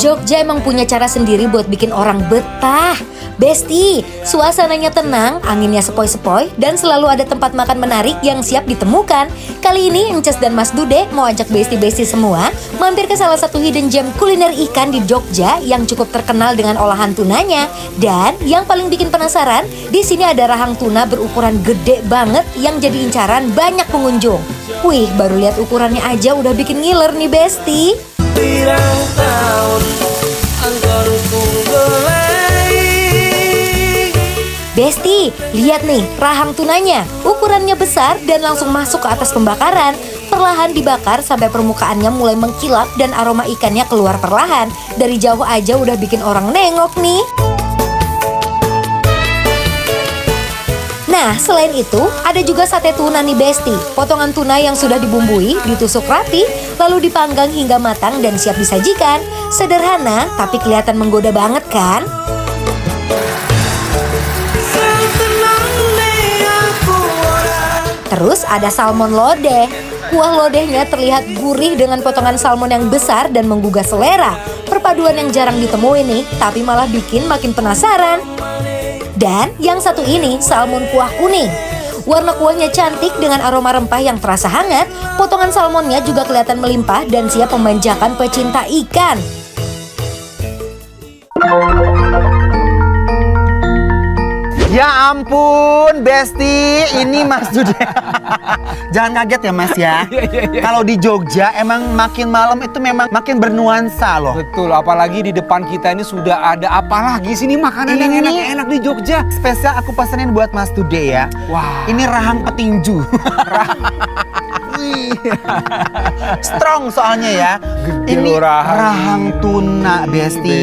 Jogja emang punya cara sendiri buat bikin orang betah. Besti, suasananya tenang, anginnya sepoi-sepoi, dan selalu ada tempat makan menarik yang siap ditemukan. Kali ini Ences dan Mas Dude mau ajak besti-besti semua mampir ke salah satu hidden gem kuliner ikan di Jogja yang cukup terkenal dengan olahan tunanya. Dan yang paling bikin penasaran, di sini ada rahang tuna berukuran gede banget yang jadi incaran banyak pengunjung. Wih, baru lihat ukurannya aja udah bikin ngiler nih Besti. Besti, lihat nih rahang tunanya. Ukurannya besar dan langsung masuk ke atas pembakaran. Perlahan dibakar sampai permukaannya mulai mengkilap dan aroma ikannya keluar perlahan. Dari jauh aja udah bikin orang nengok nih. Nah, selain itu, ada juga sate tuna nih Besti. Potongan tuna yang sudah dibumbui, ditusuk rapi, lalu dipanggang hingga matang dan siap disajikan. Sederhana, tapi kelihatan menggoda banget kan? Terus ada salmon lodeh. Kuah lodehnya terlihat gurih dengan potongan salmon yang besar dan menggugah selera. Perpaduan yang jarang ditemui nih, tapi malah bikin makin penasaran. Dan yang satu ini, salmon kuah kuning. Warna kuahnya cantik dengan aroma rempah yang terasa hangat. Potongan salmonnya juga kelihatan melimpah dan siap memanjakan pecinta ikan. Ya ampun, Besti, ini Mas Dude. Jangan kaget ya Mas ya. Kalau di Jogja emang makin malam itu memang makin bernuansa loh. Betul, apalagi di depan kita ini sudah ada apa lagi sini makanan yang enak-enak di Jogja. Spesial aku pesenin buat Mas Dude ya. Wah, ini rahang petinju. Strong soalnya ya. Gede Ini loh rahang tuna Besti.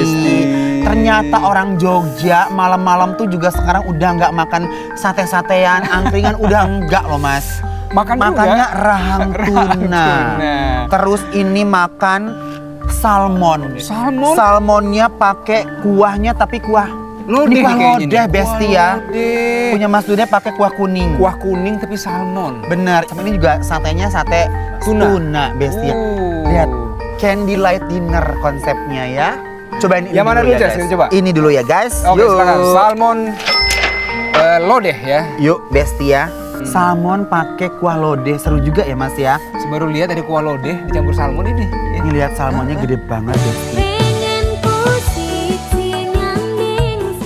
Ternyata orang Jogja malam-malam tuh juga sekarang udah nggak makan sate-satean, angkringan udah enggak loh Mas. Makannya rahang tuna. Terus ini makan salmon. Salmonnya pakai kuahnya tapi kuah lodeh lodeh Besti ya. Punya Mas Dude pakai kuah kuning. Kuah kuning tapi salmon. Bener. Sama ini juga satenya sate tuna Besti ya. Lihat, candlelight dinner konsepnya ya. Cobain ini. Yang mana dulu, Jess? Coba. Ini dulu ya guys. Oke, silakan. Salmon lodeh ya. Yuk Besti ya. Salmon pakai kuah lodeh, seru juga ya Mas ya. Baru lihat ada kuah lodeh dicampur salmon ini. Ini lihat salmonnya gede banget Besti.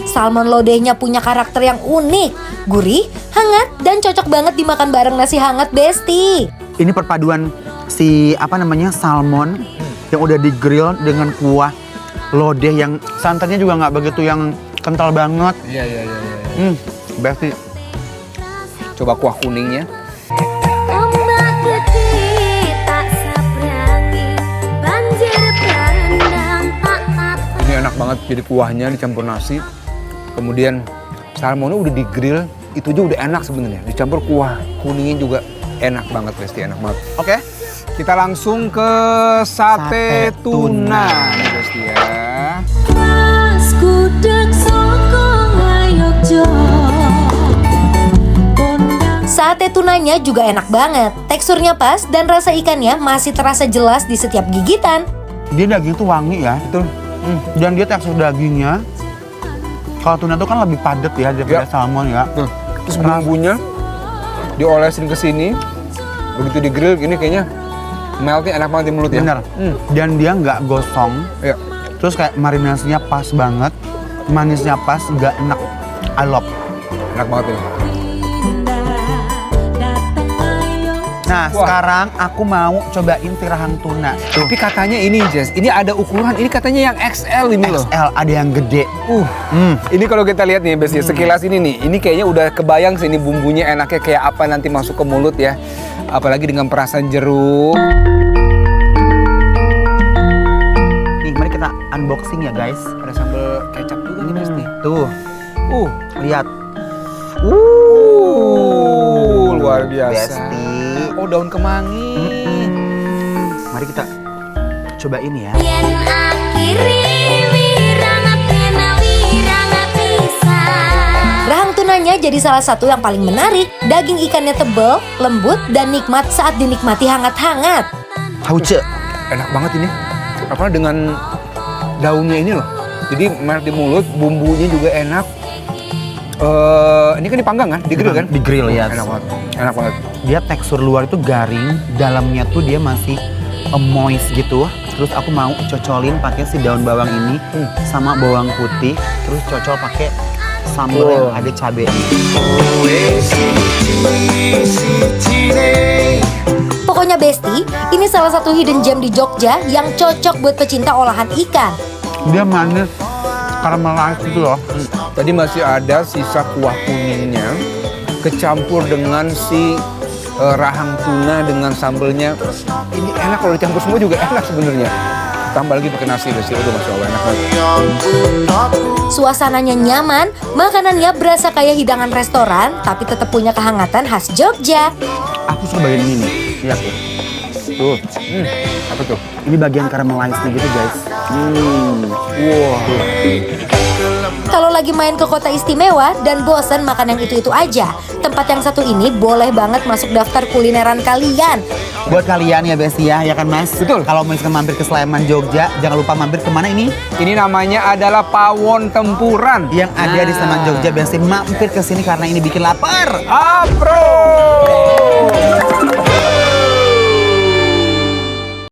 Salmon lodehnya punya karakter yang unik, gurih, hangat, dan cocok banget dimakan bareng nasi hangat Besti. Ini perpaduan si salmon yang udah di grill dengan kuah lodeh yang santannya juga nggak begitu yang kental banget. Iya. Besti. Coba kuah kuningnya. Ini enak banget, jadi kuahnya dicampur nasi. Kemudian salmonnya udah di grill, itu juga udah enak sebenarnya. Dicampur kuah kuningnya juga enak banget, Besti, enak banget. Oke. Kita langsung ke sate tuna nih Besti ya. Sate tunanya juga enak banget. Teksturnya pas dan rasa ikannya masih terasa jelas di setiap gigitan. Dia daging tuh wangi ya. Betul. Dan dia tekstur dagingnya. Kalau tuna tuh kan lebih padat ya daripada salmon ya. Tuh. Terus bumbunya diolesin ke sini. Begitu di grill gini kayaknya meltnya enak banget di mulut ya. Bener. Dan dia nggak gosong. Iya. Terus kayak marinasinya pas banget. Manisnya pas, nggak enak. I love. Enak banget ini. Nah, Wah. sekarang aku mau cobain si rahang tuna. Tuh. Tapi katanya ini Jess, ini ada ukuran, ini katanya yang XL ini loh. XL, ada yang gede. Ini kalau kita lihat nih Besti, sekilas ini kayaknya udah kebayang sih ini bumbunya enaknya kayak apa nanti masuk ke mulut ya. Apalagi dengan perasan jeruk. Nih, mari kita unboxing ya guys. Ada sambal kecap juga nih Besti. Tuh, lihat. Luar biasa. Besti. Oh, daun kemangi. Mari kita cobain ya. Rahang tunanya jadi salah satu yang paling menarik. Daging ikannya tebal, lembut, dan nikmat saat dinikmati hangat-hangat. Hauce. Enak banget ini. Apalagi dengan daunnya ini loh. Jadi menarik di mulut, bumbunya juga enak. Ini kan dipanggang kan, di grill kan? Di grill ya. Enak banget, enak banget. Dia tekstur luar itu garing, dalamnya tuh dia masih moist gitu. Terus aku mau cocolin pakai si daun bawang ini sama bawang putih. Terus cocol pakai sambal yang ada cabenya. Pokoknya Besti, ini salah satu hidden gem di Jogja yang cocok buat pecinta olahan ikan. Dia manis, caramelized gitu loh. Tadi masih ada sisa kuah kuningnya kecampur dengan si rahang tuna dengan sambelnya. Ini enak kalau dicampur semua juga enak sebenarnya. Tambah lagi pakai nasi Besti, aduh Masya Allah enak banget. Suasananya nyaman, makanannya berasa kayak hidangan restoran, tapi tetap punya kehangatan khas Jogja. Aku suka bagian ini nih, lihat tuh. Tuh, apa tuh? Ini bagian caramelized-nya gitu guys. Wah. Kalau lagi main ke kota istimewa dan bosan makan yang itu-itu aja, tempat yang satu ini boleh banget masuk daftar kulineran kalian. Buat kalian ya Besti ya kan Mas? Betul. Kalau misalkan mampir ke Sleman, Jogja, jangan lupa mampir kemana ini? Ini namanya adalah Pawon Tempuran. Yang ada di Sleman, Jogja. Besti mampir ke sini karena ini bikin lapar. Apro.